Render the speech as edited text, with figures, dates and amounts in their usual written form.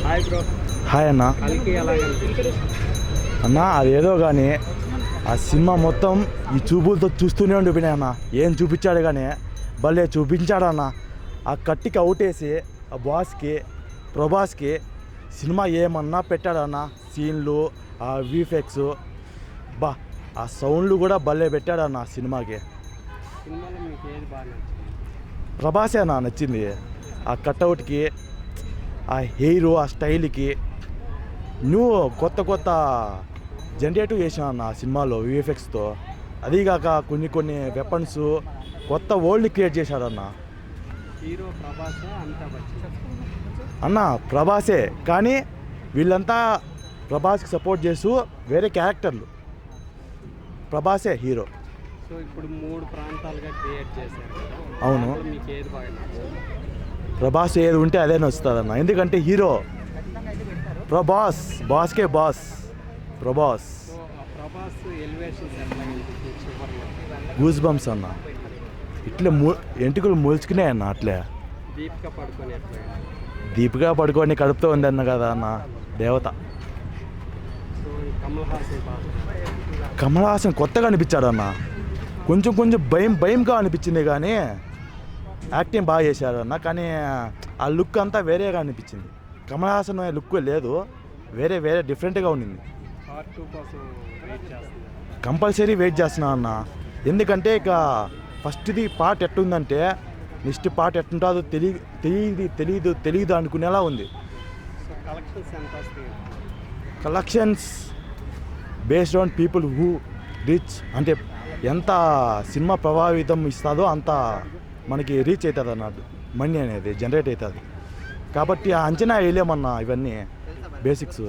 Hi bro. Hi అన్న. అన్న అదేదో కానీ ఆ సినిమా మొత్తం ఈ చూపులతో చూస్తూనే ఉండిపోయినాయి అన్న. ఏం చూపించాడు కానీ భలే చూపించాడన్న. ఆ కట్టికి అవుటేసి ఆ బాస్కి ప్రభాస్కి సినిమా ఏమన్నా పెట్టాడన్న. సీన్లు ఆ వీఫెక్స్ బా ఆ సౌండ్లు కూడా భలే పెట్టాడన్న సినిమాకి. సినిమాలో మీకు ఏది బాగా నచ్చింది? ప్రభాసే అన్న నచ్చింది. ఆ కట్అవుట్కి ఆ హెయిర్ ఆ స్టైల్కి నువ్వు కొత్త జనరేటివ్ చేసిన అన్న సినిమాలో విఎఫ్ఎక్స్తో. అదీగాక కొన్ని వెపన్స్ కొత్త వరల్డ్ క్రియేట్ చేశాడన్న. హీరో ప్రభాస్ అమితాబ్ బచ్చన్ అన్న ప్రభాసే, కానీ వీళ్ళంతా ప్రభాస్కి సపోర్ట్ చేస్తూ వేరే క్యారెక్టర్లు. ప్రభాసే హీరో. సో ఇప్పుడు 3 ప్రాంతాలుగా క్రియేట్ చేశారు. అవును. మీకు ఏది బాగా నచ్చింది? ప్రభాస్ ఏది ఉంటే అదే నచ్చుతుందన్న. ఎందుకంటే హీరో బాస్కే బాస్ ప్రభాస్. సో ఆ ప్రభాస్ ఎలివేషన్స్ ఎట్లా అనిపించింది చివరిలో? గూస్ బంప్స్ అన్న. ఇట్లా ఎంటుకలు మొలుచుకున్నాయి అన్న. అట్లే దీపిక పడుకొని ఎట్లా? దీపిగా పడుకొని కడుపుతూ ఉంది అన్న కదా అన్న దేవత. సో కమల్ హాసన్ కొత్తగా అనిపించాడు అన్న. కొంచెం భయంగా అనిపించింది, కానీ యాక్టింగ్ బాగా చేశాడు అన్న. కానీ ఆ లుక్ అంతా వేరేగా అనిపించింది. కమల్ హాసన్ లుక్ లేదు, వేరే డిఫరెంట్గా ఉండింది. పార్ట్ 2 కోసం వెయిట్ చేస్తున్నారు? కంపల్సరీ వెయిట్ చేస్తున్నా అన్న. ఎందుకంటే ఇక ఫస్ట్ది పార్ట్ ఎట్టుందంటే నెక్స్ట్ పార్ట్ ఎట్టుంటుందో తెలియదు అనుకునేలా ఉంది. సో కలెక్షన్స్ ఎంత వస్తాయి? Collections based on people who reach, అంటే ఎంత సినిమా ప్రభావితం ఇస్తుందో అంత మనకి రీచ్ అవుతుంది అన్నట్టు. మనీ అనేది జనరేట్ అవుతుంది. కాబట్టి ఆ అంచనా వేయలేమన్నా ఇవన్నీ బేసిక్స్.